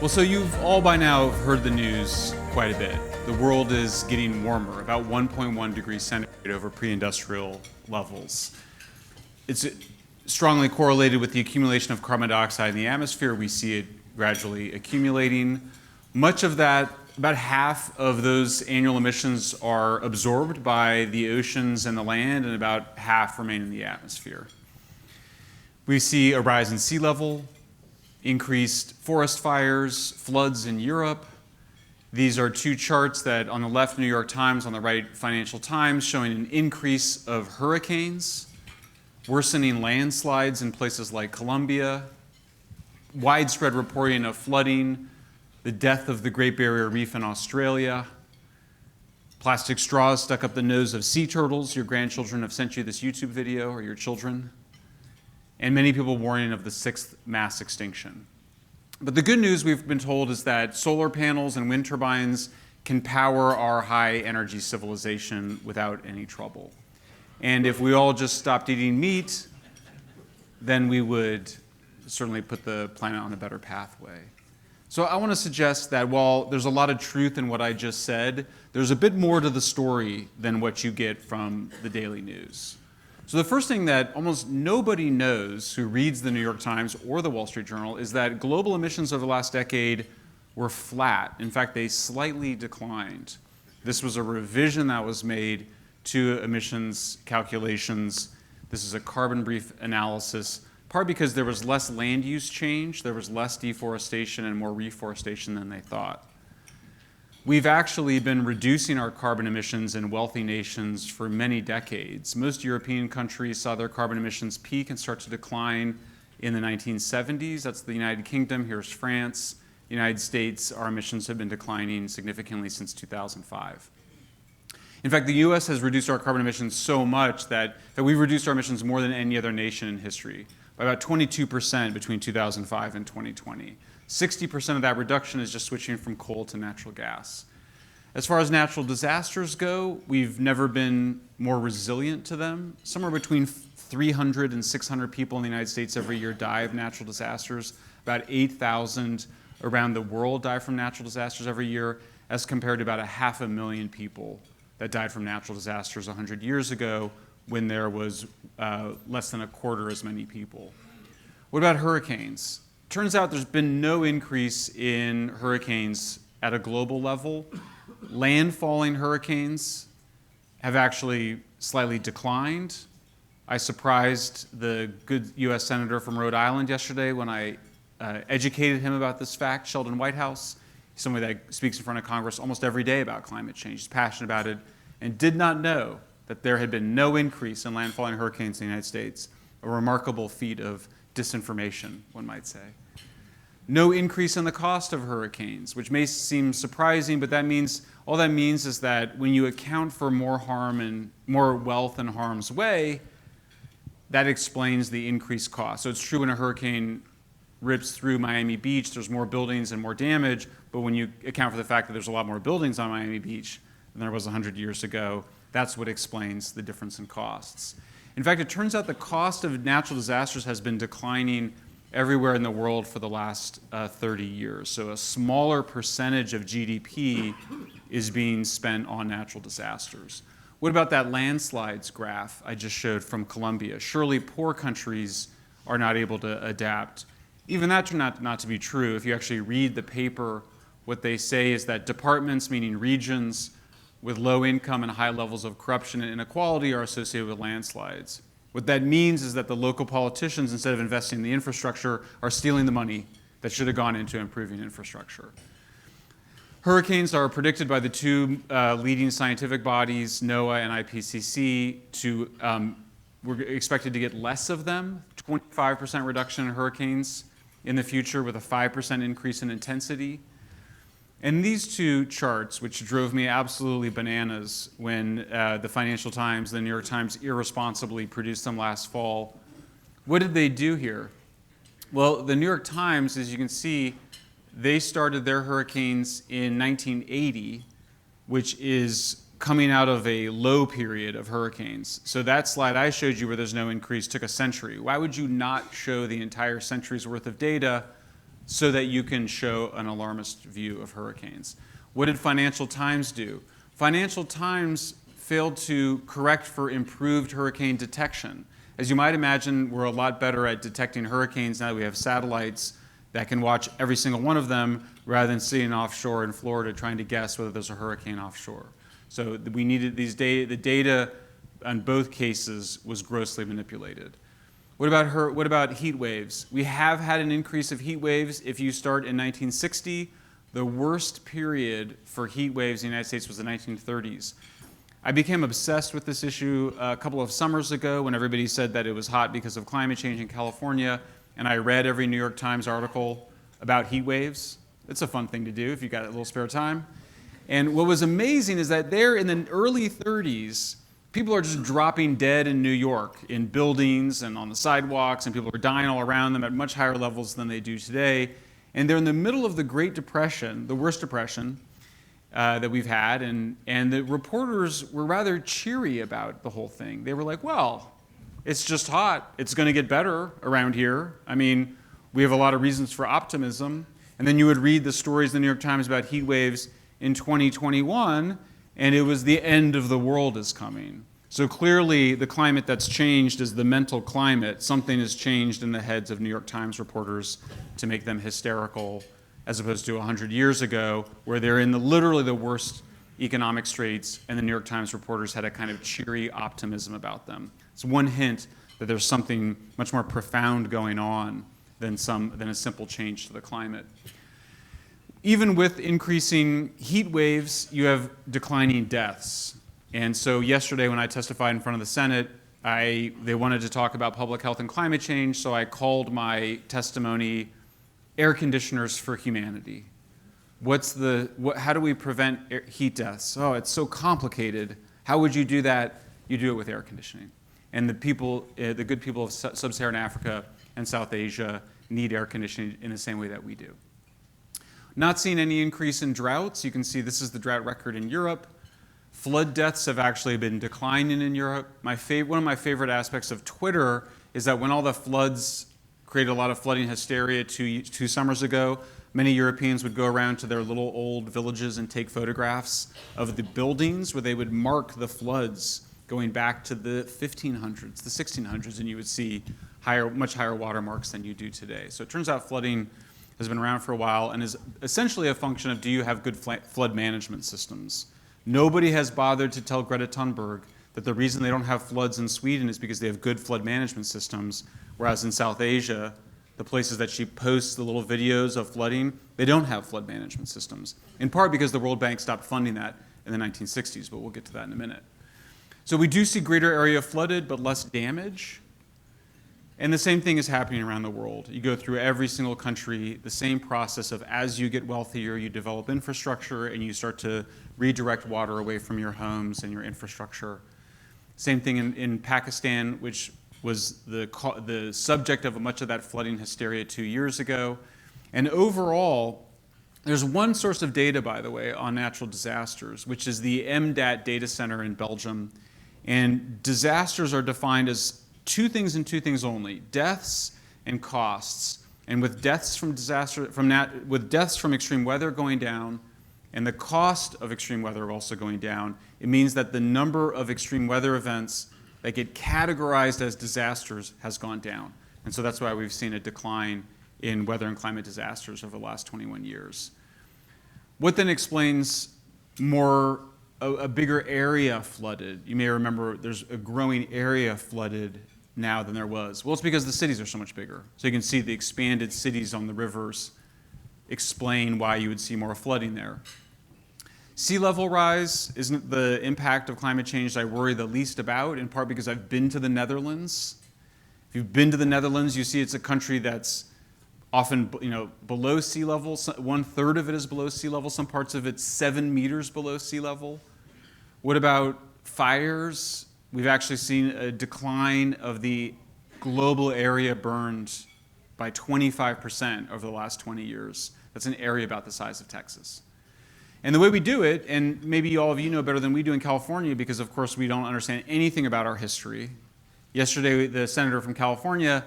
Well, so you've all by now heard the news quite a bit. The world is getting warmer, about 1.1 degrees centigrade over pre-industrial levels. It's strongly correlated with the accumulation of carbon dioxide in the atmosphere. We see it gradually accumulating. Much of that, about half of those annual emissions are absorbed by the oceans and the land, and about half remain in the atmosphere. We see a rise in sea level, increased forest fires, floods in Europe. These are two charts that on the left, New York Times, on the right, Financial Times, showing an increase of hurricanes, worsening landslides in places like Colombia, widespread reporting of flooding, the death of the Great Barrier Reef in Australia, plastic straws stuck up the nose of sea turtles. Your grandchildren have sent you this YouTube video, or your children. And many people warning of the sixth mass extinction. But the good news we've been told is that solar panels and wind turbines can power our high energy civilization without any trouble. And if we all just stopped eating meat, then we would certainly put the planet on a better pathway. So I want to suggest that while there's a lot of truth in what I just said, there's a bit more to the story than what you get from the daily news. So the first thing that almost nobody knows who reads the New York Times or the Wall Street Journal is that global emissions over the last decade were flat. In fact, they slightly declined. This was a revision that was made to emissions calculations. This is a carbon brief analysis, part because there was less land use change, there was less deforestation and more reforestation than they thought. We've actually been reducing our carbon emissions in wealthy nations for many decades. Most European countries saw their carbon emissions peak and start to decline in the 1970s. That's the United Kingdom. Here's France. The United States, our emissions have been declining significantly since 2005. In fact, the US has reduced our carbon emissions so much that we've reduced our emissions more than any other nation in history, by about 22% between 2005 and 2020. 60% of that reduction is just switching from coal to natural gas. As far as natural disasters go, we've never been more resilient to them. Somewhere between 300 and 600 people in the United States every year die of natural disasters. About 8,000 around the world die from natural disasters every year, as compared to about 500,000 people that died from natural disasters 100 years ago, when there was less than a quarter as many people. What about hurricanes? Turns out there's been no increase in hurricanes at a global level. Landfalling hurricanes have actually slightly declined. I surprised the good US Senator from Rhode Island yesterday when I educated him about this fact, Sheldon Whitehouse. He's somebody that speaks in front of Congress almost every day about climate change. He's passionate about it and did not know that there had been no increase in landfalling hurricanes in the United States. A remarkable feat of disinformation, one might say. No increase in the cost of hurricanes, which may seem surprising, but all that means is that when you account for more harm and more wealth in harm's way, that explains the increased cost. So it's true when a hurricane rips through Miami Beach, there's more buildings and more damage, but when you account for the fact that there's a lot more buildings on Miami Beach than there was 100 years ago, that's what explains the difference in costs. In fact, it turns out the cost of natural disasters has been declining everywhere in the world for the last 30 years. So a smaller percentage of GDP is being spent on natural disasters. What about that landslides graph I just showed from Colombia? Surely poor countries are not able to adapt. Even that turned out not to be true. If you actually read the paper, what they say is that departments, meaning regions, with low income and high levels of corruption and inequality are associated with landslides. What that means is that the local politicians, instead of investing in the infrastructure, are stealing the money that should have gone into improving infrastructure. Hurricanes are predicted by the two leading scientific bodies, NOAA and IPCC, we're expected to get less of them, 25% reduction in hurricanes in the future with a 5% increase in intensity. And these two charts, which drove me absolutely bananas when the Financial Times, the New York Times irresponsibly produced them last fall, what did they do here? Well, the New York Times, as you can see, they started their hurricanes in 1980, which is coming out of a low period of hurricanes. So that slide I showed you where there's no increase took a century. Why would you not show the entire century's worth of data so that you can show an alarmist view of hurricanes. What did Financial Times do? Financial Times failed to correct for improved hurricane detection. As you might imagine, we're a lot better at detecting hurricanes now that we have satellites that can watch every single one of them rather than sitting offshore in Florida trying to guess whether there's a hurricane offshore. So we needed these data. The data on both cases was grossly manipulated. What about heat waves? We have had an increase of heat waves. If you start in 1960, the worst period for heat waves in the United States was the 1930s. I became obsessed with this issue a couple of summers ago when everybody said that it was hot because of climate change in California, and I read every New York Times article about heat waves. It's a fun thing to do if you've got a little spare time. And what was amazing is that there in the early 30s, people are just dropping dead in New York, in buildings and on the sidewalks, and people are dying all around them at much higher levels than they do today. And they're in the middle of the Great Depression, the worst depression that we've had, and the reporters were rather cheery about the whole thing. They were like, well, it's just hot. It's going to get better around here. I mean, we have a lot of reasons for optimism. And then you would read the stories in the New York Times about heat waves in 2021, and it was the end of the world is coming. So clearly, the climate that's changed is the mental climate. Something has changed in the heads of New York Times reporters to make them hysterical, as opposed to 100 years ago, where they're in literally the worst economic straits, and the New York Times reporters had a kind of cheery optimism about them. It's one hint that there's something much more profound going on than a simple change to the climate. Even with increasing heat waves, you have declining deaths. And so yesterday when I testified in front of the Senate, they wanted to talk about public health and climate change, so I called my testimony Air Conditioners for Humanity. How do we prevent heat deaths? Oh, it's so complicated. How would you do that? You do it with air conditioning. And the good people of sub-Saharan Africa and South Asia need air conditioning in the same way that we do. Not seeing any increase in droughts. You can see this is the drought record in Europe. Flood deaths have actually been declining in Europe. One of my favorite aspects of Twitter is that when all the floods created a lot of flooding hysteria two summers ago, many Europeans would go around to their little old villages and take photographs of the buildings where they would mark the floods going back to the 1500s, the 1600s, and you would see much higher watermarks than you do today. So it turns out flooding has been around for a while and is essentially a function of, do you have good flood management systems? Nobody has bothered to tell Greta Thunberg that the reason they don't have floods in Sweden is because they have good flood management systems, whereas in South Asia, the places that she posts the little videos of flooding, they don't have flood management systems, in part because the World Bank stopped funding that in the 1960s, but we'll get to that in a minute. So we do see greater area flooded, but less damage. And the same thing is happening around the world. You go through every single country, the same process of as you get wealthier, you develop infrastructure and you start to redirect water away from your homes and your infrastructure. Same thing in Pakistan, which was the subject of much of that flooding hysteria 2 years ago. And overall, there's one source of data, by the way, on natural disasters, which is the MDAT data center in Belgium. And disasters are defined as two things and two things only: deaths and costs. And with deaths from extreme weather going down, and the cost of extreme weather also going down, it means that the number of extreme weather events that get categorized as disasters has gone down. And so that's why we've seen a decline in weather and climate disasters over the last 21 years. What then explains a bigger area flooded? You may remember there's a growing area flooded now than there was. Well, it's because the cities are so much bigger. So you can see the expanded cities on the rivers explain why you would see more flooding there. Sea level rise isn't the impact of climate change I worry the least about, in part because I've been to the Netherlands. If you've been to the Netherlands, you see it's a country that's often below sea level. 1/3 of it is below sea level. Some parts of it's 7 meters below sea level. What about fires? We've actually seen a decline of the global area burned by 25% over the last 20 years. That's an area about the size of Texas. And the way we do it, and maybe all of you know better than we do in California, because of course we don't understand anything about our history. Yesterday, the senator from California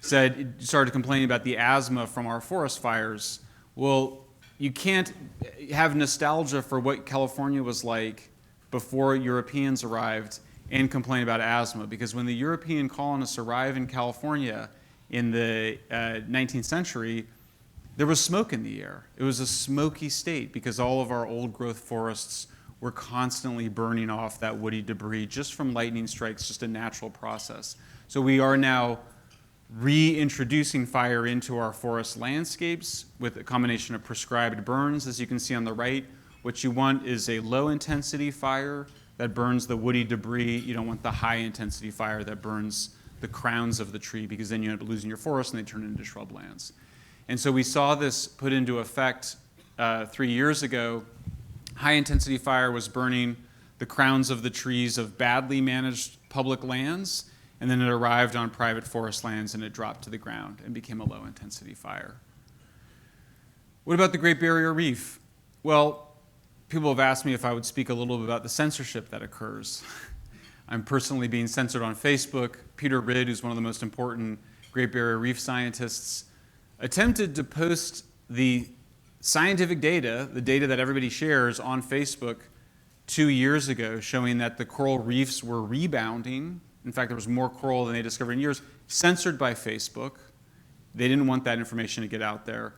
started complaining about the asthma from our forest fires. Well, you can't have nostalgia for what California was like before Europeans arrived and complain about asthma, because when the European colonists arrived in California in the 19th century, there was smoke in the air. It was a smoky state because all of our old growth forests were constantly burning off that woody debris just from lightning strikes, just a natural process. So we are now reintroducing fire into our forest landscapes with a combination of prescribed burns. As you can see on the right, what you want is a low intensity fire that burns the woody debris. You don't want the high intensity fire that burns the crowns of the tree, because then you end up losing your forest and they turn into shrublands. And so we saw this put into effect 3 years ago. High intensity fire was burning the crowns of the trees of badly managed public lands, and then it arrived on private forest lands and it dropped to the ground and became a low intensity fire. What about the Great Barrier Reef? Well, people have asked me if I would speak a little bit about the censorship that occurs. I'm personally being censored on Facebook. Peter Ridd, who's one of the most important Great Barrier Reef scientists, attempted to post the scientific data, the data that everybody shares, on Facebook 2 years ago, showing that the coral reefs were rebounding. In fact, there was more coral than they discovered in years, censored by Facebook. They didn't want that information to get out there.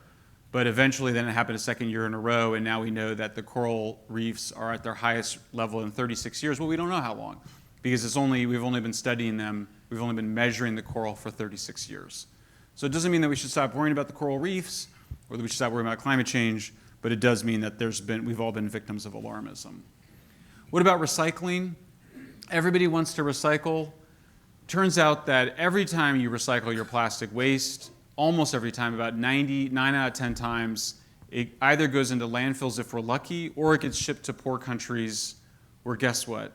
But eventually then it happened a second year in a row, and now we know that the coral reefs are at their highest level in 36 years. Well, we don't know how long, because we've only been studying them, we've only been measuring the coral for 36 years. So it doesn't mean that we should stop worrying about the coral reefs or that we should stop worrying about climate change, but it does mean that we've all been victims of alarmism. What about recycling? Everybody wants to recycle. Turns out that every time you recycle your plastic waste, almost every time, about 9 out of 10 times, it either goes into landfills if we're lucky, or it gets shipped to poor countries where, guess what?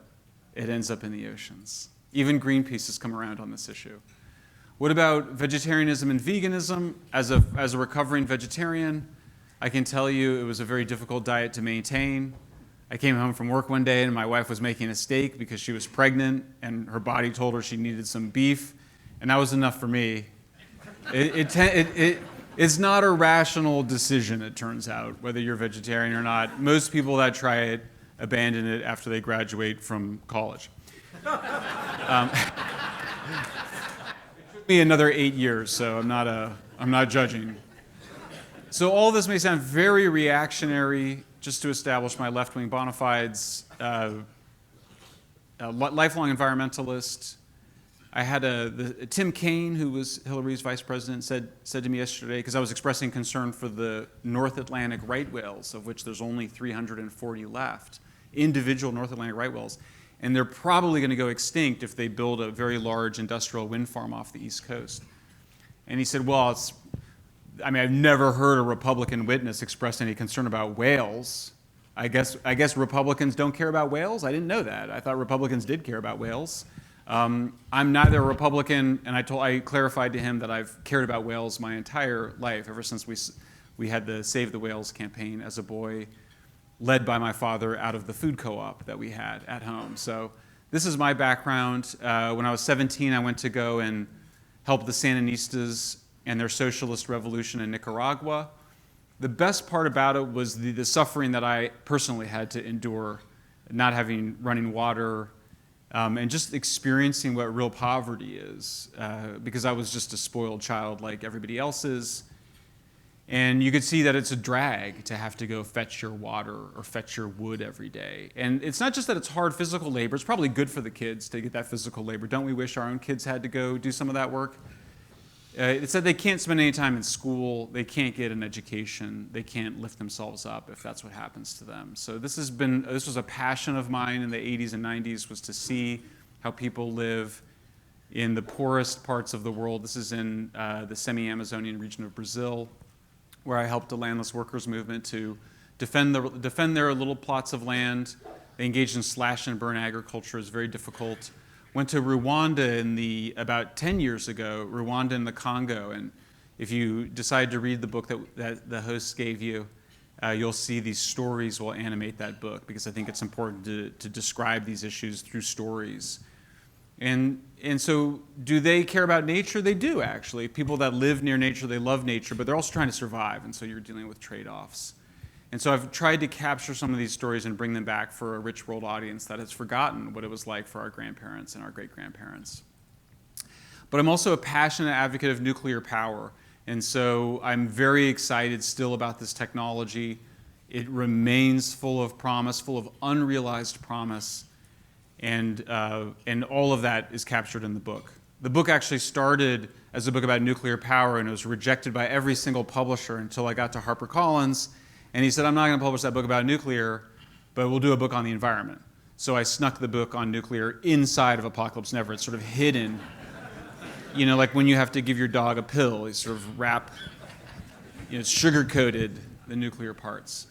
It ends up in the oceans. Even Greenpeace has come around on this issue. What about vegetarianism and veganism? As a recovering vegetarian, I can tell you it was a very difficult diet to maintain. I came home from work one day and my wife was making a steak because she was pregnant and her body told her she needed some beef, and that was enough for me. It's not a rational decision, it turns out, whether you're vegetarian or not. Most people that try it abandon it after they graduate from college. It took me another 8 years, so I'm not judging. So all this may sound very reactionary, just to establish my left-wing bona fides, lifelong environmentalist. I had Tim Kaine, who was Hillary's vice president, said to me yesterday, because I was expressing concern for the North Atlantic right whales, of which there's only 340 left, individual North Atlantic right whales, and they're probably going to go extinct if they build a very large industrial wind farm off the East Coast. And he said, well, I've never heard a Republican witness express any concern about whales. I guess Republicans don't care about whales? I didn't know that. I thought Republicans did care about whales. I'm neither a Republican, and I clarified to him that I've cared about whales my entire life, ever since we had the Save the Whales campaign as a boy, led by my father out of the food co-op that we had at home. So this is my background. When I was 17, I went to go and help the Sandinistas and their socialist revolution in Nicaragua. The best part about it was the suffering that I personally had to endure, not having running water, and just experiencing what real poverty is, because I was just a spoiled child like everybody else is. And you could see that it's a drag to have to go fetch your water or fetch your wood every day. And it's not just that it's hard physical labor, it's probably good for the kids to get that physical labor. Don't we wish our own kids had to go do some of that work? It said they can't spend any time in school, they can't get an education, they can't lift themselves up if that's what happens to them. So this was a passion of mine in the 80s and 90s, was to see how people live in the poorest parts of the world. This is in the semi-Amazonian region of Brazil, where I helped the landless workers movement to defend their little plots of land. They engaged in slash and burn agriculture. It's very difficult. Went to Rwanda about 10 years ago, Rwanda in the Congo, and if you decide to read the book that the host gave you, you'll see these stories will animate that book, because I think it's important to describe these issues through stories. And so do they care about nature? They do, actually. People that live near nature, they love nature, but they're also trying to survive, and so you're dealing with trade-offs. And so I've tried to capture some of these stories and bring them back for a rich world audience that has forgotten what it was like for our grandparents and our great-grandparents. But I'm also a passionate advocate of nuclear power, and so I'm very excited still about this technology. It remains full of promise, full of unrealized promise, and all of that is captured in the book. The book actually started as a book about nuclear power, and it was rejected by every single publisher until I got to HarperCollins, and he said, I'm not going to publish that book about nuclear, but we'll do a book on the environment. So I snuck the book on nuclear inside of Apocalypse Never. It's sort of hidden. You know, like when you have to give your dog a pill, you sort of wrap, it's sugar-coated, the nuclear parts.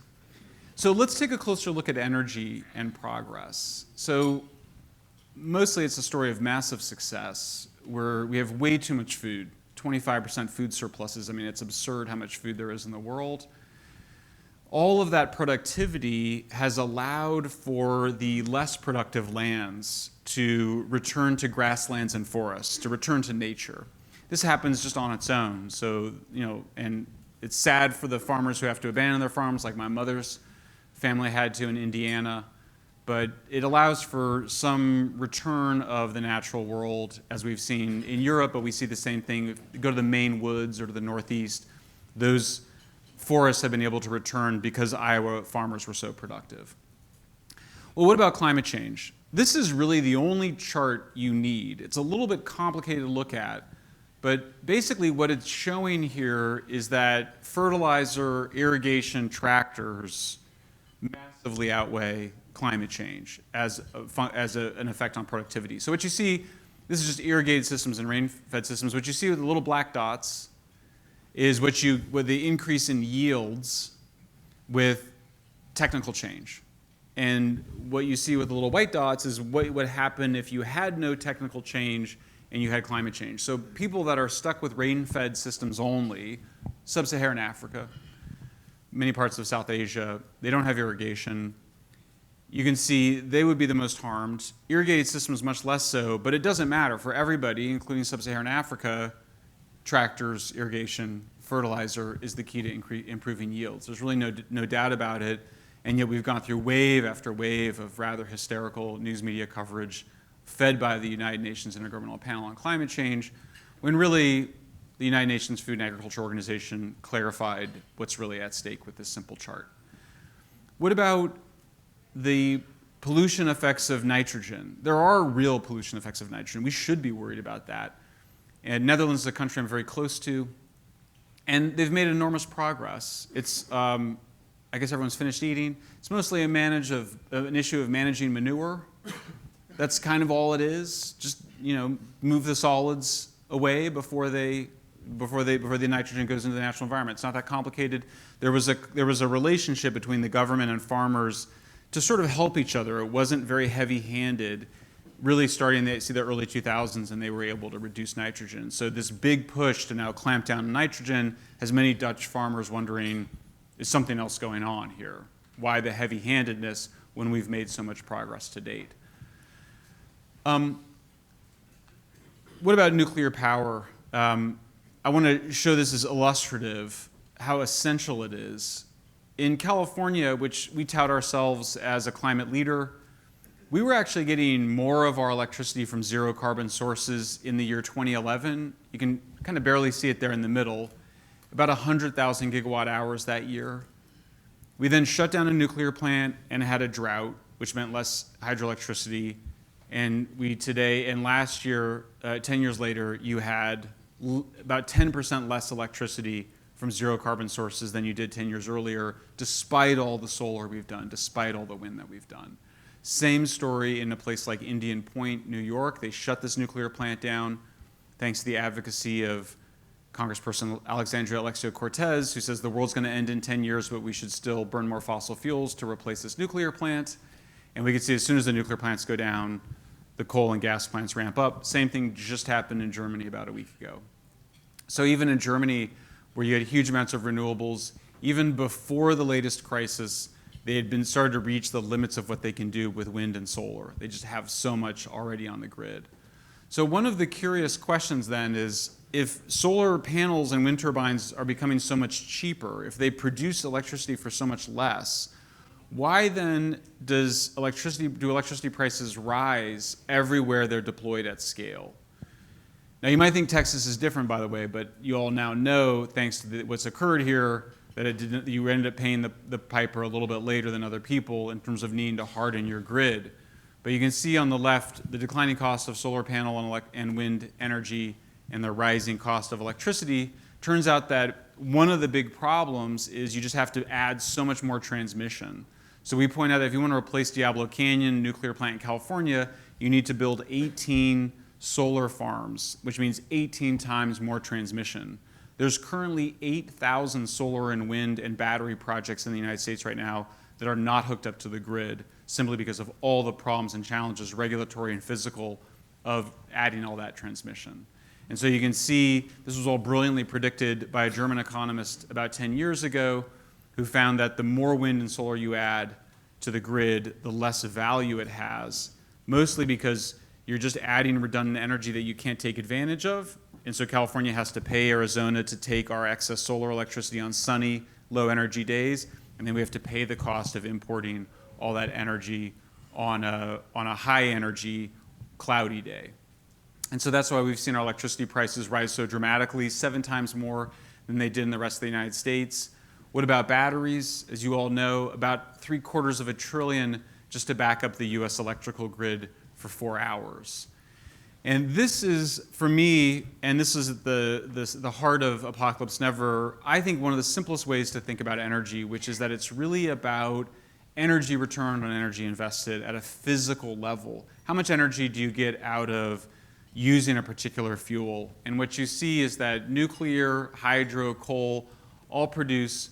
So let's take a closer look at energy and progress. So mostly it's a story of massive success where we have way too much food, 25% food surpluses. I mean, it's absurd how much food there is in the world. All of that productivity has allowed for the less productive lands to return to grasslands and forests, to return to nature. This happens just on its own. So, and it's sad for the farmers who have to abandon their farms, like my mother's family had to in Indiana. But it allows for some return of the natural world, as we've seen in Europe, but we see the same thing. If you go to the Maine woods or to the Northeast, those forests have been able to return because Iowa farmers were so productive. Well, what about climate change? This is really the only chart you need. It's a little bit complicated to look at, but basically what it's showing here is that fertilizer, irrigation, tractors massively outweigh climate change as an effect on productivity. So what you see, this is just irrigated systems and rain-fed systems. What you see with the little black dots is what the increase in yields with technical change. And what you see with the little white dots is what would happen if you had no technical change and you had climate change. So people that are stuck with rain-fed systems only, sub-Saharan Africa, many parts of South Asia, they don't have irrigation. You can see they would be the most harmed. Irrigated systems much less so, but it doesn't matter. For everybody, including sub-Saharan Africa, tractors, irrigation, fertilizer is the key to improving yields. There's really no doubt about it, and yet we've gone through wave after wave of rather hysterical news media coverage fed by the United Nations Intergovernmental Panel on Climate Change, when really the United Nations Food and Agriculture Organization clarified what's really at stake with this simple chart. What about the pollution effects of nitrogen? There are real pollution effects of nitrogen. We should be worried about that. And Netherlands is a country I'm very close to, and they've made enormous progress. It's, I guess everyone's finished eating. It's mostly an issue of managing manure. That's kind of all it is. Just move the solids away before the nitrogen goes into the natural environment. It's not that complicated. There was a relationship between the government and farmers to sort of help each other. It wasn't very heavy-handed, really starting in the early 2000s, and they were able to reduce nitrogen. So this big push to now clamp down on nitrogen has many Dutch farmers wondering, is something else going on here? Why the heavy-handedness when we've made so much progress to date? What about nuclear power? I want to show this as illustrative, how essential it is. In California, which we tout ourselves as a climate leader, we were actually getting more of our electricity from zero carbon sources in the year 2011. You can kind of barely see it there in the middle, about 100,000 gigawatt hours that year. We then shut down a nuclear plant and had a drought, which meant less hydroelectricity. And last year, 10 years later, you had about 10% less electricity from zero carbon sources than you did 10 years earlier, despite all the solar we've done, despite all the wind that we've done. Same story in a place like Indian Point, New York. They shut this nuclear plant down thanks to the advocacy of Congressperson Alexandria Ocasio-Cortez, who says the world's going to end in 10 years, but we should still burn more fossil fuels to replace this nuclear plant. And we can see as soon as the nuclear plants go down, the coal and gas plants ramp up. Same thing just happened in Germany about a week ago. So even in Germany, where you had huge amounts of renewables, even before the latest crisis, they had started to reach the limits of what they can do with wind and solar. They just have so much already on the grid. So one of the curious questions then is, if solar panels and wind turbines are becoming so much cheaper, if they produce electricity for so much less, why then do electricity prices rise everywhere they're deployed at scale? Now, you might think Texas is different, by the way, but you all now know, thanks to what's occurred here, that you ended up paying the piper a little bit later than other people in terms of needing to harden your grid. But you can see on the left the declining cost of solar panel and wind energy and the rising cost of electricity. Turns out that one of the big problems is you just have to add so much more transmission. So we point out that if you want to replace Diablo Canyon nuclear plant in California, you need to build 18 solar farms, which means 18 times more transmission. There's currently 8,000 solar and wind and battery projects in the United States right now that are not hooked up to the grid, simply because of all the problems and challenges, regulatory and physical, of adding all that transmission. And so you can see this was all brilliantly predicted by a German economist about 10 years ago, who found that the more wind and solar you add to the grid, the less value it has, mostly because you're just adding redundant energy that you can't take advantage of. And so California has to pay Arizona to take our excess solar electricity on sunny, low energy days, and then we have to pay the cost of importing all that energy on a high energy, cloudy day. And so that's why we've seen our electricity prices rise so dramatically, 7 times more than they did in the rest of the United States. What about batteries? As you all know, about $750 billion just to back up the US electrical grid for 4 hours. And this is, for me, and this is the heart of Apocalypse Never, I think one of the simplest ways to think about energy, which is that it's really about energy return on energy invested at a physical level. How much energy do you get out of using a particular fuel? And what you see is that nuclear, hydro, coal all produce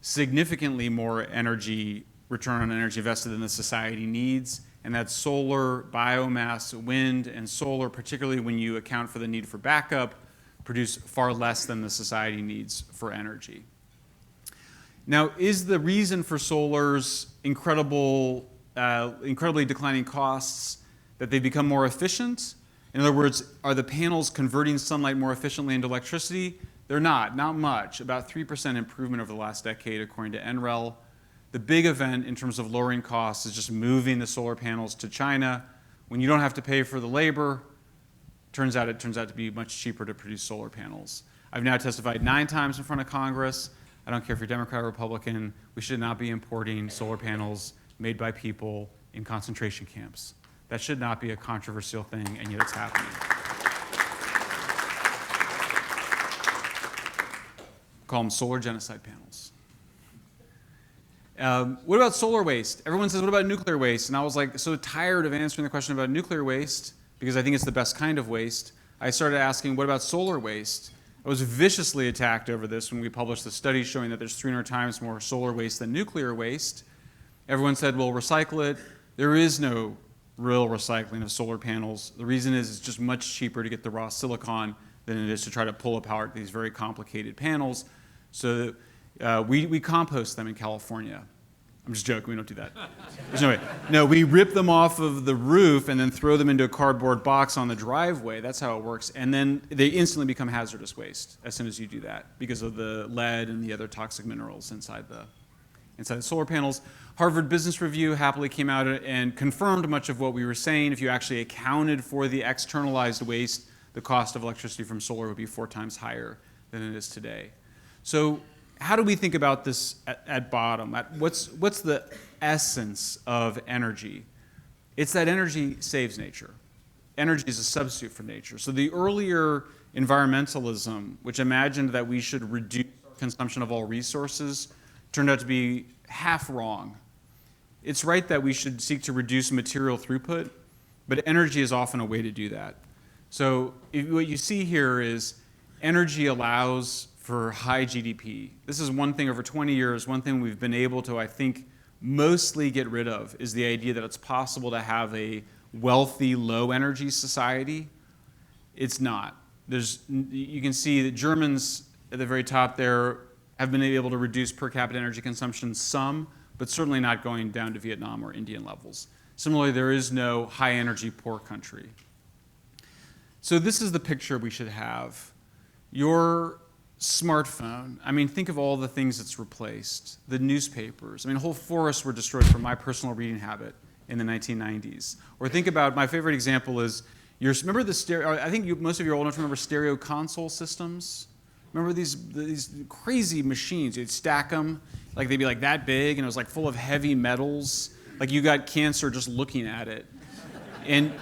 significantly more energy return on energy invested than the society needs, and that solar, biomass, wind, and solar, particularly when you account for the need for backup, produce far less than the society needs for energy. Now, is the reason for solar's incredibly declining costs that they become more efficient? In other words, are the panels converting sunlight more efficiently into electricity? They're not much, about 3% improvement over the last decade, according to NREL. The big event in terms of lowering costs is just moving the solar panels to China. When you don't have to pay for the labor, it turns out to be much cheaper to produce solar panels. I've now testified 9 times in front of Congress. I don't care if you're Democrat or Republican, we should not be importing solar panels made by people in concentration camps. That should not be a controversial thing, and yet it's happening. Call them solar genocide panels. What about solar waste? Everyone says, what about nuclear waste? And I was like so tired of answering the question about nuclear waste, because I think it's the best kind of waste. I started asking, what about solar waste? I was viciously attacked over this when we published the study showing that there's 300 times more solar waste than nuclear waste. Everyone said, well, recycle it. There is no real recycling of solar panels. The reason is it's just much cheaper to get the raw silicon than it is to try to pull apart these very complicated panels. So we compost them in California. I'm just joking, we don't do that. There's no way. No, we rip them off of the roof and then throw them into a cardboard box on the driveway. That's how it works. And then they instantly become hazardous waste as soon as you do that because of the lead and the other toxic minerals inside the solar panels. Harvard Business Review happily came out and confirmed much of what we were saying. If you actually accounted for the externalized waste, the cost of electricity from solar would be 4 times higher than it is today. So how do we think about this at bottom? What's the essence of energy? It's that energy saves nature. Energy is a substitute for nature. So the earlier environmentalism, which imagined that we should reduce consumption of all resources, turned out to be half wrong. It's right that we should seek to reduce material throughput, but energy is often a way to do that. So what you see here is energy allows for high GDP. This is one thing over 20 years, one thing we've been able to, I think, mostly get rid of is the idea that it's possible to have a wealthy, low energy society. It's not. You can see that Germans at the very top there have been able to reduce per capita energy consumption some, but certainly not going down to Vietnam or Indian levels. Similarly, there is no high energy poor country. So this is the picture we should have. Your smartphone, I mean, think of all the things it's replaced. The newspapers. I mean, whole forests were destroyed from my personal reading habit in the 1990s. Or think about, my favorite example is, remember the stereo, I think most of you are old enough to remember stereo console systems? Remember these crazy machines? You'd stack them, like they'd be like that big, and it was like full of heavy metals. Like you got cancer just looking at it. And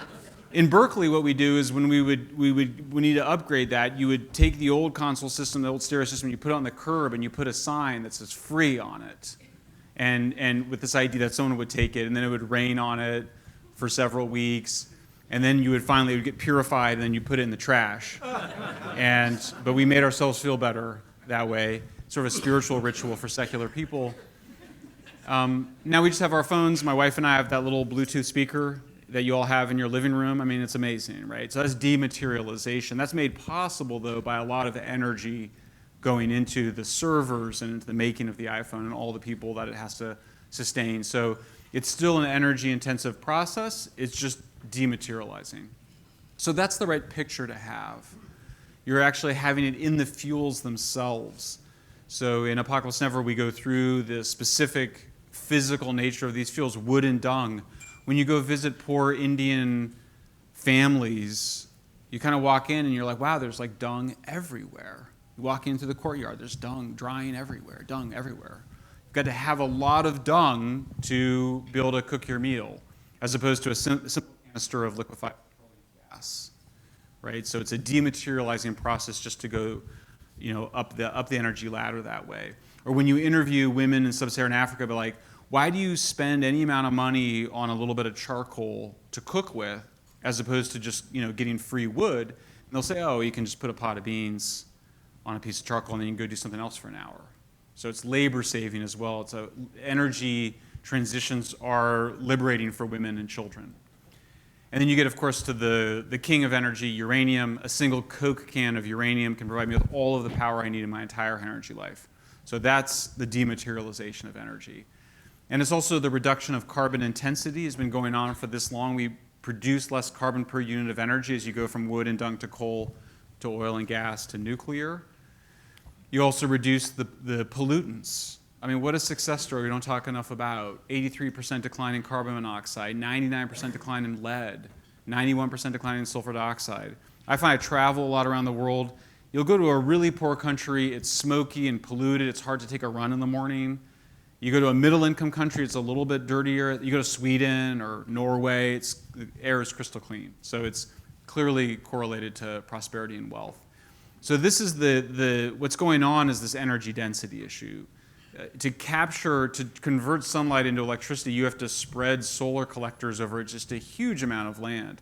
in Berkeley, what we do is when we need to upgrade that, you would take the old console system, the old stereo system, you put it on the curb, and you put a sign that says free on it. And with this idea that someone would take it, and then it would rain on it for several weeks, and then it would get purified, and then you put it in the trash. But we made ourselves feel better that way, sort of a spiritual ritual for secular people. Now we just have our phones. My wife and I have that little Bluetooth speaker that you all have in your living room. I mean, it's amazing, right? So that's dematerialization. That's made possible, though, by a lot of energy going into the servers and into the making of the iPhone and all the people that it has to sustain. So it's still an energy-intensive process. It's just dematerializing. So that's the right picture to have. You're actually having it in the fuels themselves. So in Apocalypse Never, we go through the specific physical nature of these fuels, wood and dung. When you go visit poor Indian families, you kind of walk in and you're like, wow, there's like dung everywhere. You walk into the courtyard, there's dung drying everywhere, dung everywhere. You've got to have a lot of dung to be able to cook your meal, as opposed to a simple canister of liquefied petroleum gas, right? So it's a dematerializing process just to go, up the energy ladder that way. Or when you interview women in sub-Saharan Africa, they're like, why do you spend any amount of money on a little bit of charcoal to cook with, as opposed to just getting free wood? And they'll say, oh, you can just put a pot of beans on a piece of charcoal and then you can go do something else for an hour. So it's labor saving as well. It's energy transitions are liberating for women and children. And then you get, of course, to the king of energy, uranium. A single Coke can of uranium can provide me with all of the power I need in my entire energy life. So that's the dematerialization of energy. And it's also the reduction of carbon intensity has been going on for this long. We produce less carbon per unit of energy as you go from wood and dung to coal to oil and gas to nuclear. You also reduce the pollutants. I mean, what a success story we don't talk enough about. 83% decline in carbon monoxide, 99% decline in lead, 91% decline in sulfur dioxide. I find I travel a lot around the world. You'll go to a really poor country, it's smoky and polluted, it's hard to take a run in the morning. You go to a middle-income country, it's a little bit dirtier. You go to Sweden or Norway, the air is crystal clean. So it's clearly correlated to prosperity and wealth. So this is what's going on is this energy density issue. To convert sunlight into electricity, you have to spread solar collectors over just a huge amount of land.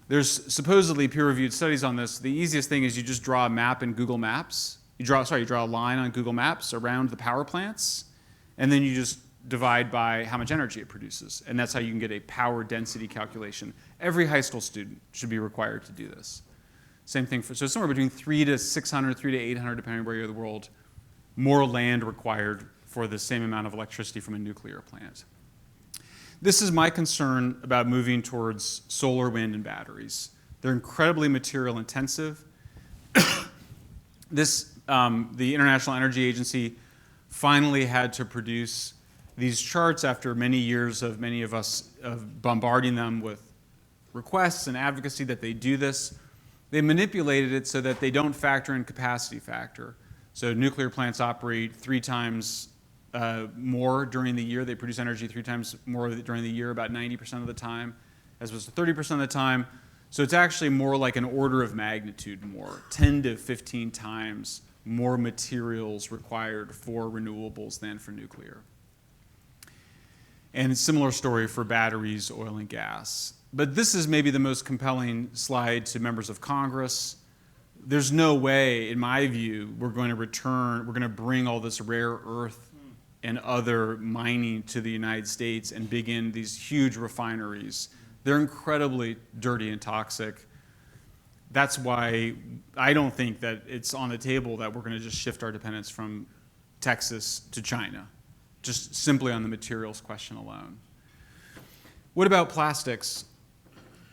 There's supposedly peer-reviewed studies on this. The easiest thing is you just draw a map in Google Maps. You draw a line on Google Maps around the power plants, and then you just divide by how much energy it produces. And that's how you can get a power density calculation. Every high school student should be required to do this. Same thing so somewhere between 300 to 600, 300 to 800, depending on where you're in the world, more land required for the same amount of electricity from a nuclear plant. This is my concern about moving towards solar, wind, and batteries. They're incredibly material intensive. The International Energy Agency finally had to produce these charts after many years of many of us bombarding them with requests and advocacy that they do this. They manipulated it so that they don't factor in capacity factor. So nuclear plants operate 3 times more during the year. They produce energy 3 times more during the year, about 90% of the time, as opposed to 30% of the time. So it's actually more like an order of magnitude more, 10 to 15 times more materials required for renewables than for nuclear. And a similar story for batteries, oil, and gas. But this is maybe the most compelling slide to members of Congress. There's no way, in my view, we're going to bring all this rare earth and other mining to the United States and begin these huge refineries. They're incredibly dirty and toxic. That's why I don't think that it's on the table that we're going to just shift our dependence from Texas to China, just simply on the materials question alone. What about plastics?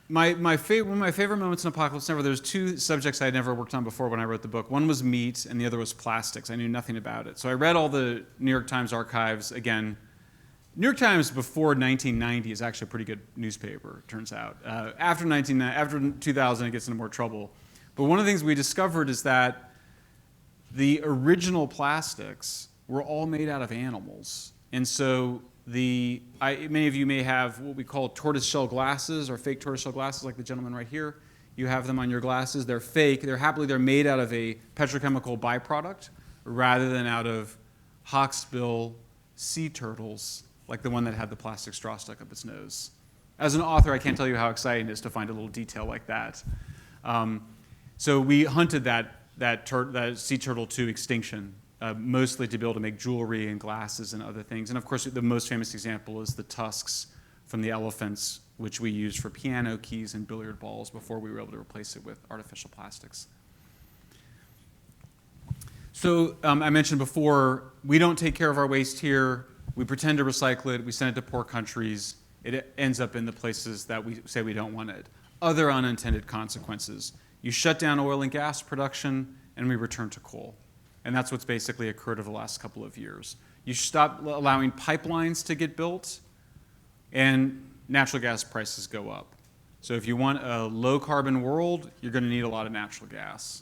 one of my favorite moments in Apocalypse Never, there's two subjects I had never worked on before when I wrote the book. One was meat, and the other was plastics. I knew nothing about it. So I read all the New York Times archives again. New York Times before 1990 is actually a pretty good newspaper, it turns out. After 2000, it gets into more trouble. But one of the things we discovered is that the original plastics were all made out of animals. And so many of you may have what we call tortoiseshell glasses or fake tortoiseshell glasses, like the gentleman right here. You have them on your glasses. They're fake. They're made out of a petrochemical byproduct rather than out of hawksbill sea turtles, like the one that had the plastic straw stuck up its nose. As an author, I can't tell you how exciting it is to find a little detail like that. So we hunted that sea turtle to extinction, mostly to be able to make jewelry and glasses and other things. And of course, the most famous example is the tusks from the elephants, which we used for piano keys and billiard balls before we were able to replace it with artificial plastics. So I mentioned before, we don't take care of our waste here. We pretend to recycle it. We send it to poor countries. It ends up in the places that we say we don't want it. Other unintended consequences. You shut down oil and gas production, and we return to coal. And that's what's basically occurred over the last couple of years. You stop allowing pipelines to get built, and natural gas prices go up. So if you want a low-carbon world, you're going to need a lot of natural gas.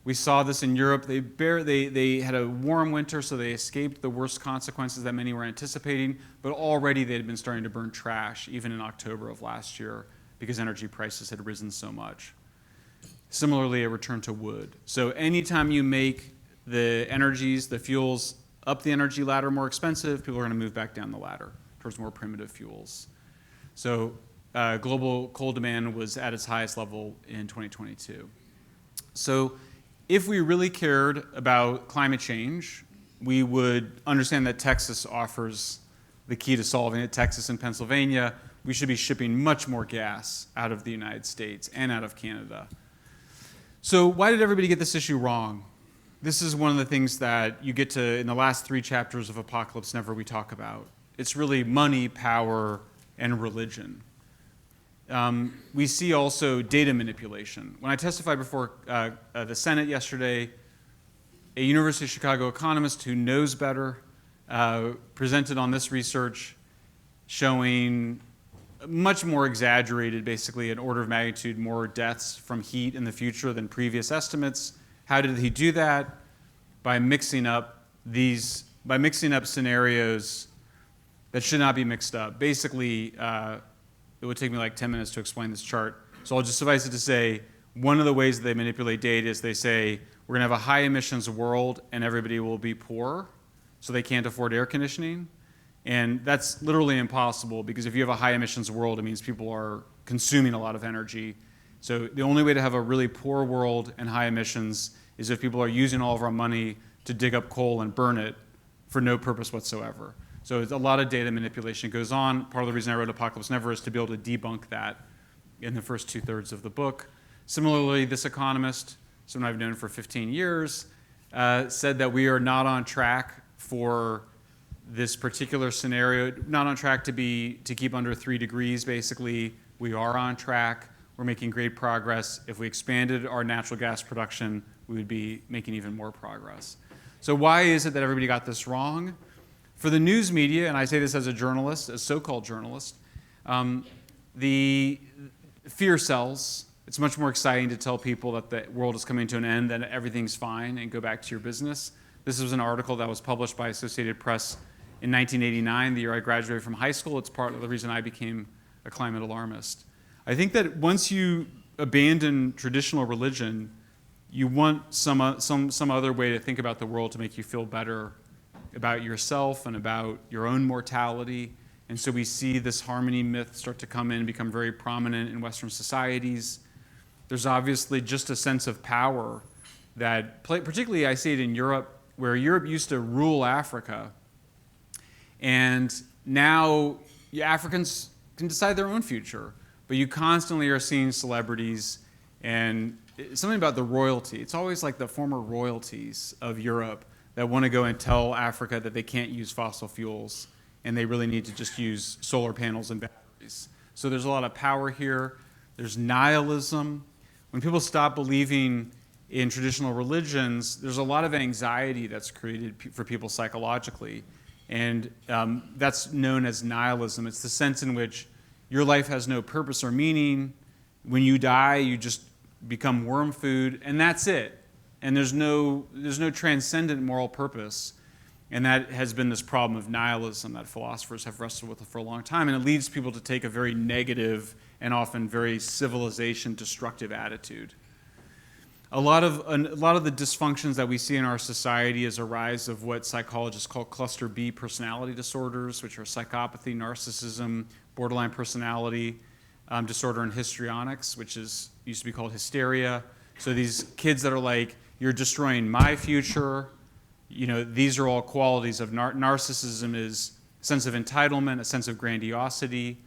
We saw this in Europe. They had a warm winter, so they escaped the worst consequences that many were anticipating, but already they had been starting to burn trash, even in October of last year, because energy prices had risen so much. Similarly, a return to wood. So anytime you make the fuels up the energy ladder more expensive, people are going to move back down the ladder towards more primitive fuels. So global coal demand was at its highest level in 2022. So if we really cared about climate change, we would understand that Texas offers the key to solving it. Texas and Pennsylvania, we should be shipping much more gas out of the United States and out of Canada. So why did everybody get this issue wrong? This is one of the things that you get to in the last 3 chapters of Apocalypse Never we talk about. It's really money, power, and religion. We see also data manipulation. When I testified before the Senate yesterday, a University of Chicago economist who knows better presented on this research showing much more exaggerated, basically an order of magnitude more deaths from heat in the future than previous estimates. How did he do that? By mixing up scenarios that should not be mixed up. Basically, it would take me like 10 minutes to explain this chart. So I'll just suffice it to say, one of the ways that they manipulate data is they say, we're going to have a high emissions world and everybody will be poor, so they can't afford air conditioning. And that's literally impossible, because if you have a high emissions world, it means people are consuming a lot of energy. So the only way to have a really poor world and high emissions is if people are using all of our money to dig up coal and burn it for no purpose whatsoever. So a lot of data manipulation goes on. Part of the reason I wrote Apocalypse Never is to be able to debunk that in the first 2/3 of the book. Similarly, this economist, someone I've known for 15 years, said that we are not on track for this particular scenario, not on track to keep under 3 degrees, basically. We are on track. We're making great progress. If we expanded our natural gas production, we would be making even more progress. So why is it that everybody got this wrong? For the news media, and I say this as a journalist, a so-called journalist, the fear sells. It's much more exciting to tell people that the world is coming to an end, that everything's fine, and go back to your business. This was an article that was published by Associated Press in 1989, the year I graduated from high school. It's part of the reason I became a climate alarmist. I think that once you abandon traditional religion, you want some other way to think about the world to make you feel better about yourself and about your own mortality. And so we see this harmony myth start to come in and become very prominent in Western societies. There's obviously just a sense of power that, particularly I see it in Europe, where Europe used to rule Africa. And now Africans can decide their own future. But you constantly are seeing celebrities and something about the royalty. It's always like the former royalties of Europe that want to go and tell Africa that they can't use fossil fuels and they really need to just use solar panels and batteries. So there's a lot of power here. there's nihilism. When people stop believing in traditional religions, there's a lot of anxiety that's created for people psychologically. And that's known as nihilism. It's the sense in which your life has no purpose or meaning. When you die, you just become worm food, and that's it. And there's no transcendent moral purpose. And that has been this problem of nihilism that philosophers have wrestled with for a long time. And it leads people to take a very negative and often very civilization-destructive attitude. A lot of the dysfunctions that we see in our society is a rise of what psychologists call cluster B personality disorders, which are psychopathy, narcissism, borderline personality disorder, and histrionics, which used to be called hysteria. So these kids that are like, you're destroying my future. These are all qualities of narcissism. Is a sense of entitlement, a sense of grandiosity,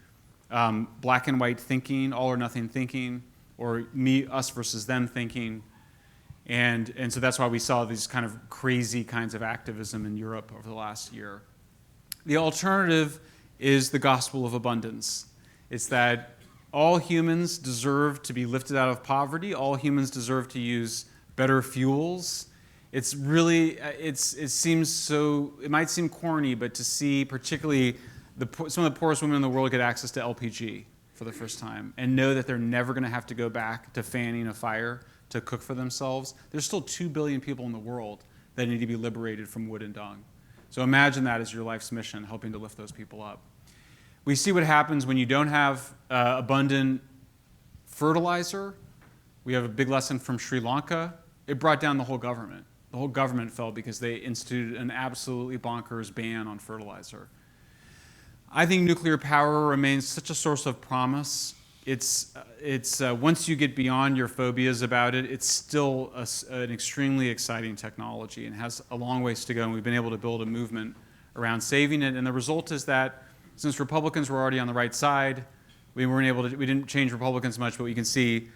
black and white thinking, all or nothing thinking, or me, us versus them thinking. And so that's why we saw these kind of crazy kinds of activism in Europe over the last year. The alternative is the gospel of abundance. It's that all humans deserve to be lifted out of poverty. All humans deserve to use better fuels. It's really, it might seem corny, but to see particularly some of the poorest women in the world get access to LPG for the first time and know that they're never going to have to go back to fanning a fire to cook for themselves. There's still 2 billion people in the world that need to be liberated from wood and dung. So imagine that as your life's mission, helping to lift those people up. We see what happens when you don't have abundant fertilizer. We have a big lesson from Sri Lanka. It brought down the whole government. The whole government fell because they instituted an absolutely bonkers ban on fertilizer. I think nuclear power remains such a source of promise. It's once you get beyond your phobias about it, it's still an extremely exciting technology and has a long ways to go, and we've been able to build a movement around saving it. And the result is that since Republicans were already on the right side, we didn't change Republicans much, but we can see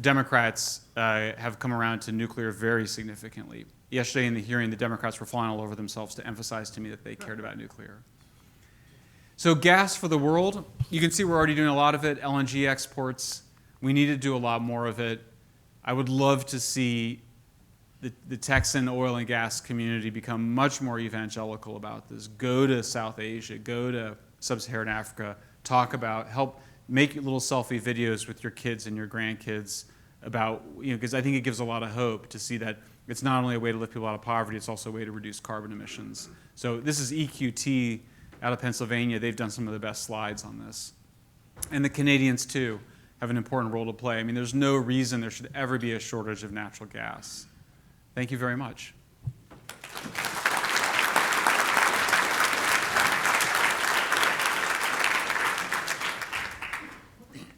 Democrats have come around to nuclear very significantly. Yesterday in the hearing, the Democrats were flying all over themselves to emphasize to me that they cared about nuclear. So gas for the world, you can see we're already doing a lot of it. LNG exports, we need to do a lot more of it. I would love to see the Texan oil and gas community become much more evangelical about this. Go to South Asia, go to Sub-Saharan Africa, help make little selfie videos with your kids and your grandkids about, because I think it gives a lot of hope to see that it's not only a way to lift people out of poverty, it's also a way to reduce carbon emissions. So this is EQT out of Pennsylvania. They've done some of the best slides on this. And the Canadians, too, have an important role to play. I mean, there's no reason there should ever be a shortage of natural gas. Thank you very much.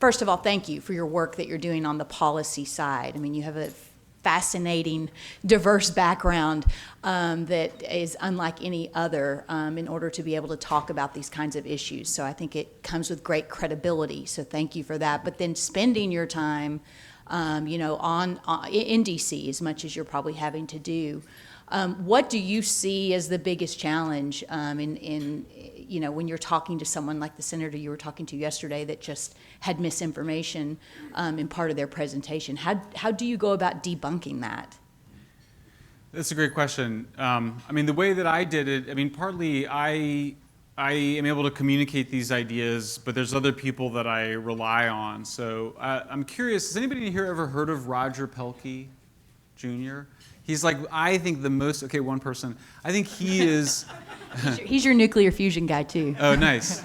First of all, thank you for your work that you're doing on the policy side. I mean, you have a fascinating, diverse background that is unlike any other in order to be able to talk about these kinds of issues. So I think it comes with great credibility. So thank you for that. But then spending your time, in DC as much as you're probably having to do. What do you see as the biggest challenge when you're talking to someone like the senator you were talking to yesterday that just had misinformation in part of their presentation? How do you go about debunking that? That's a great question. The way that I did it, partly I am able to communicate these ideas, but there's other people that I rely on. So I'm curious, has anybody here ever heard of Roger Pelkey Jr.? He's like, I think one person. I think he is. He's your nuclear fusion guy too. Oh, nice.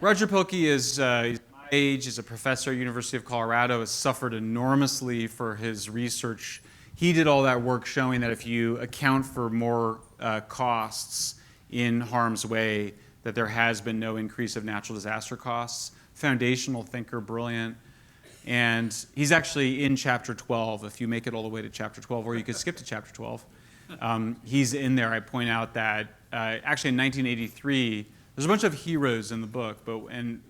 Roger Pelkey is he's my age. He's a professor at University of Colorado. Has suffered enormously for his research. He did all that work showing that if you account for more costs in harm's way, that there has been no increase of natural disaster costs. Foundational thinker, brilliant. And he's actually in chapter 12, if you make it all the way to chapter 12, or you could skip to chapter 12. He's in there. I point out that actually in 1983, there's a bunch of heroes in the book, but in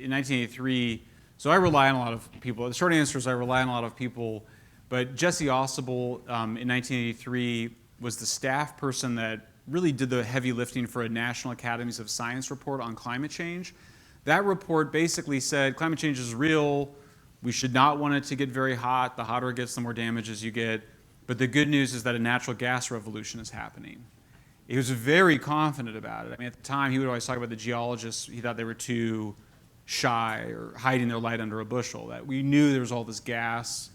1983, so I rely on a lot of people. The short answer is I rely on a lot of people, but Jesse Ausable in 1983 was the staff person that really did the heavy lifting for a National Academies of Science report on climate change. That report basically said climate change is real. We should not want it to get very hot. The hotter it gets, the more damages you get. But the good news is that a natural gas revolution is happening. He was very confident about it. I mean, at the time, he would always talk about the geologists. He thought they were too shy or hiding their light under a bushel, that we knew there was all this gas.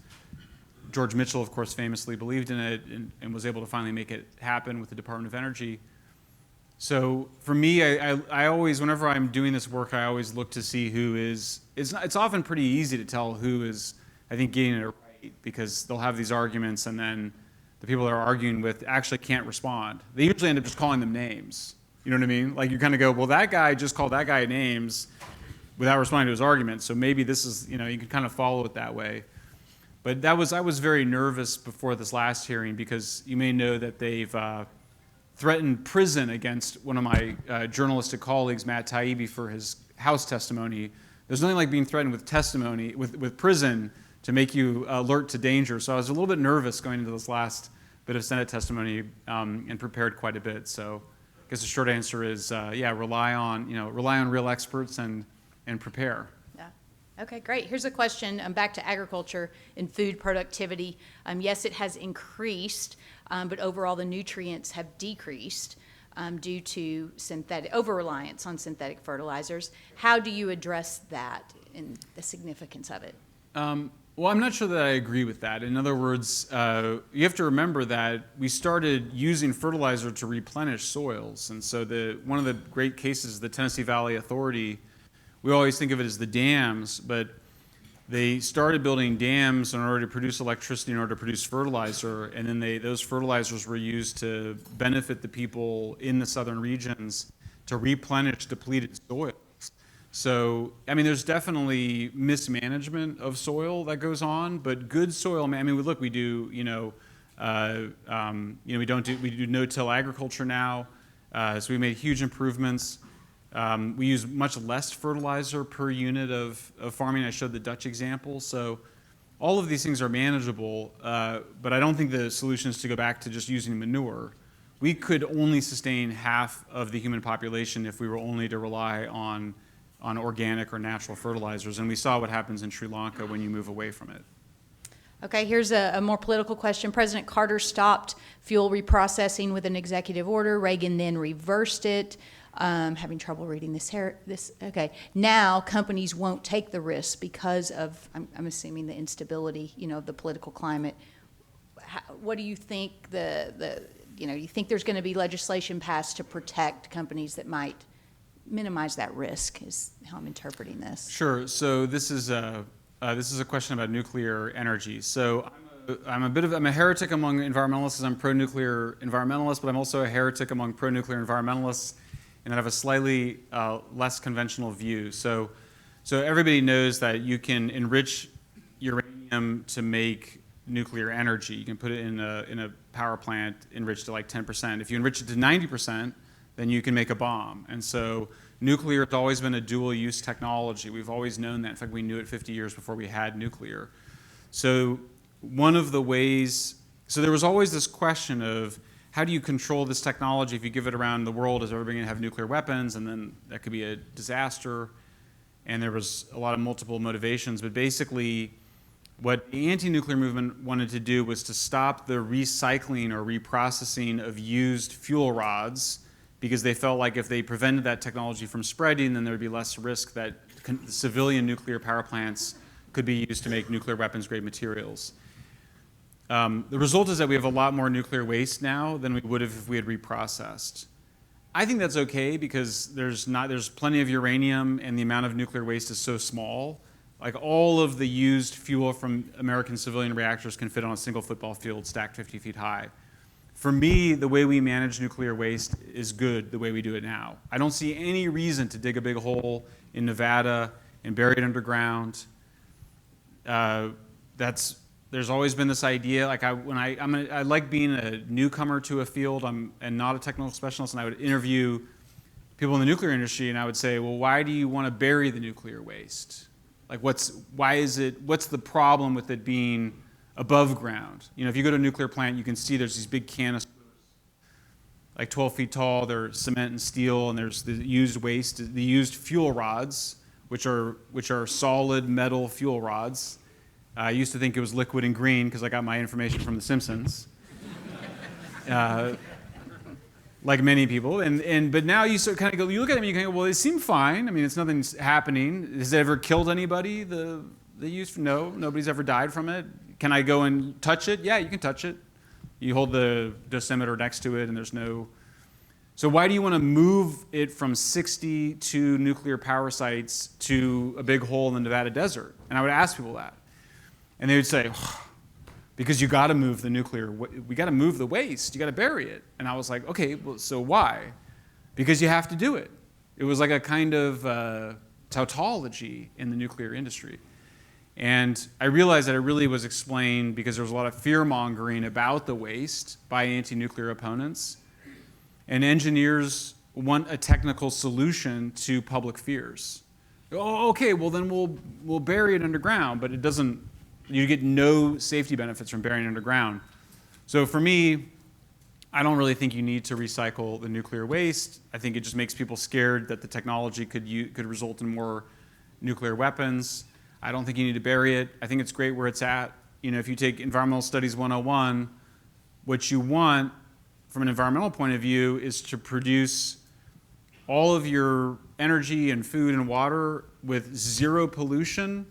George Mitchell, of course, famously believed in it and was able to finally make it happen with the Department of Energy. So for me, I always, whenever I'm doing this work, I always look to see who is, it's often pretty easy to tell who is, I think, getting it right, because they'll have these arguments and then the people they're arguing with actually can't respond. They usually end up just calling them names. You know what I mean? Like you kind of go, well, that guy just called that guy names without responding to his argument. So maybe this is, you can kind of follow it that way. But I was very nervous before this last hearing, because you may know that they've threatened prison against one of my journalistic colleagues, Matt Taibbi, for his House testimony. There's nothing like being threatened with testimony, with prison, to make you alert to danger. So I was a little bit nervous going into this last bit of Senate testimony and prepared quite a bit. So I guess the short answer is, rely on real experts and prepare. Yeah. Okay, great. Here's a question back to agriculture and food productivity. Yes, it has increased, but overall the nutrients have decreased due to over-reliance on synthetic fertilizers. How do you address that and the significance of it? Well, I'm not sure that I agree with that. In other words, you have to remember that we started using fertilizer to replenish soils. And so one of the great cases, the Tennessee Valley Authority, we always think of it as the dams, but they started building dams in order to produce electricity, in order to produce fertilizer, and then those fertilizers were used to benefit the people in the southern regions to replenish depleted soils. So, I mean, there's definitely mismanagement of soil that goes on, but good soil, I mean, look, we do, we do no-till agriculture now, so we made huge improvements. We use much less fertilizer per unit of farming. I showed the Dutch example. So all of these things are manageable, but I don't think the solution is to go back to just using manure. We could only sustain half of the human population if we were only to rely on organic or natural fertilizers, and we saw what happens in Sri Lanka when you move away from it. Okay, here's a more political question. President Carter stopped fuel reprocessing with an executive order. Reagan then reversed it. Having trouble reading this. Okay, now companies won't take the risk because of, I'm assuming, the instability, of the political climate. What do you think you think there's going to be legislation passed to protect companies that might minimize that risk, is how I'm interpreting this. Sure. So this is a question about nuclear energy. So I'm a heretic among environmentalists. I'm pro-nuclear environmentalist, but I'm also a heretic among pro-nuclear environmentalists, and I have a slightly less conventional view. So everybody knows that you can enrich uranium to make nuclear energy. You can put it in a power plant enriched to like 10%. If you enrich it to 90%, then you can make a bomb. And so nuclear has always been a dual-use technology. We've always known that. In fact, we knew it 50 years before we had nuclear. So one of the ways, so there was always this question of how do you control this technology if you give it around the world? Is everybody going to have nuclear weapons? And then that could be a disaster. And there was a lot of multiple motivations. But basically, what the anti-nuclear movement wanted to do was to stop the recycling or reprocessing of used fuel rods, because they felt like if they prevented that technology from spreading, then there would be less risk that civilian nuclear power plants could be used to make nuclear weapons-grade materials. The result is that we have a lot more nuclear waste now than we would have if we had reprocessed. I think that's okay because there's plenty of uranium and the amount of nuclear waste is so small. Like all of the used fuel from American civilian reactors can fit on a single football field stacked 50 feet high. For me, the way we manage nuclear waste is good the way we do it now. I don't see any reason to dig a big hole in Nevada and bury it underground. There's always been this idea, like I like being a newcomer to a field and not a technical specialist, and I would interview people in the nuclear industry, and I would say, well, why do you want to bury the nuclear waste? Like, what's the problem with it being above ground? If you go to a nuclear plant, you can see there's these big canisters, like 12 feet tall. They're cement and steel, and there's the used waste, the used fuel rods, which are solid metal fuel rods. I used to think it was liquid and green because I got my information from The Simpsons. Like many people, but now you sort of kind of go, you look at them and you kind of go, well, they seem fine. I mean, it's nothing's happening. Has it ever killed anybody? The use? No, nobody's ever died from it. Can I go and touch it? Yeah, you can touch it. You hold the dosimeter next to it, and there's no. So why do you want to move it from 62 nuclear power sites to a big hole in the Nevada desert? And I would ask people that, and they would say, because you got to move the nuclear, we got to move the waste, you got to bury it. And I was like, okay, well, so why? Because you have to do it. It was like a kind of tautology in the nuclear industry. And I realized that it really was explained because there was a lot of fear-mongering about the waste by anti-nuclear opponents. And engineers want a technical solution to public fears. Oh, okay, well then we'll bury it underground, but it doesn't. You get no safety benefits from burying it underground. So for me, I don't really think you need to recycle the nuclear waste. I think it just makes people scared that the technology could result in more nuclear weapons. I don't think you need to bury it. I think it's great where it's at. You know, if you take Environmental Studies 101, what you want from an environmental point of view is to produce all of your energy and food and water with zero pollution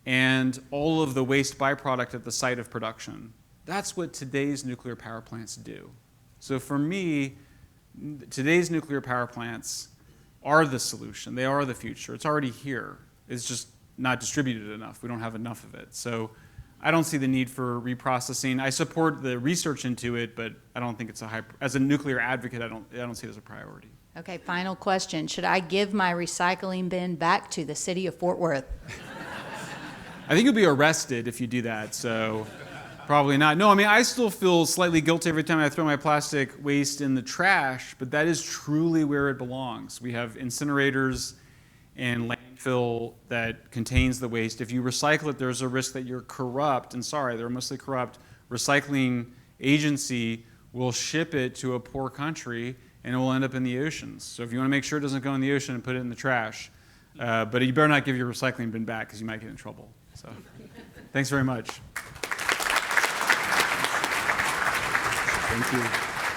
and all of the waste byproduct at the site of production. That's what today's nuclear power plants do. So for me, today's nuclear power plants are the solution. They are the future. It's already here. It's just not distributed enough. We don't have enough of it. So I don't see the need for reprocessing. I support the research into it, but I don't think it's as a nuclear advocate, I don't see it as a priority. Okay, final question. Should I give my recycling bin back to the city of Fort Worth? I think you'll be arrested if you do that, so probably not. No, I mean, I still feel slightly guilty every time I throw my plastic waste in the trash, but that is truly where it belongs. We have incinerators and landfill that contains the waste. If you recycle it, there's a risk that you're corrupt, and sorry, they're mostly corrupt. Recycling agency will ship it to a poor country, and it will end up in the oceans. So if you want to make sure it doesn't go in the ocean, put it in the trash. But you better not give your recycling bin back because you might get in trouble. So, thanks very much. Thank you.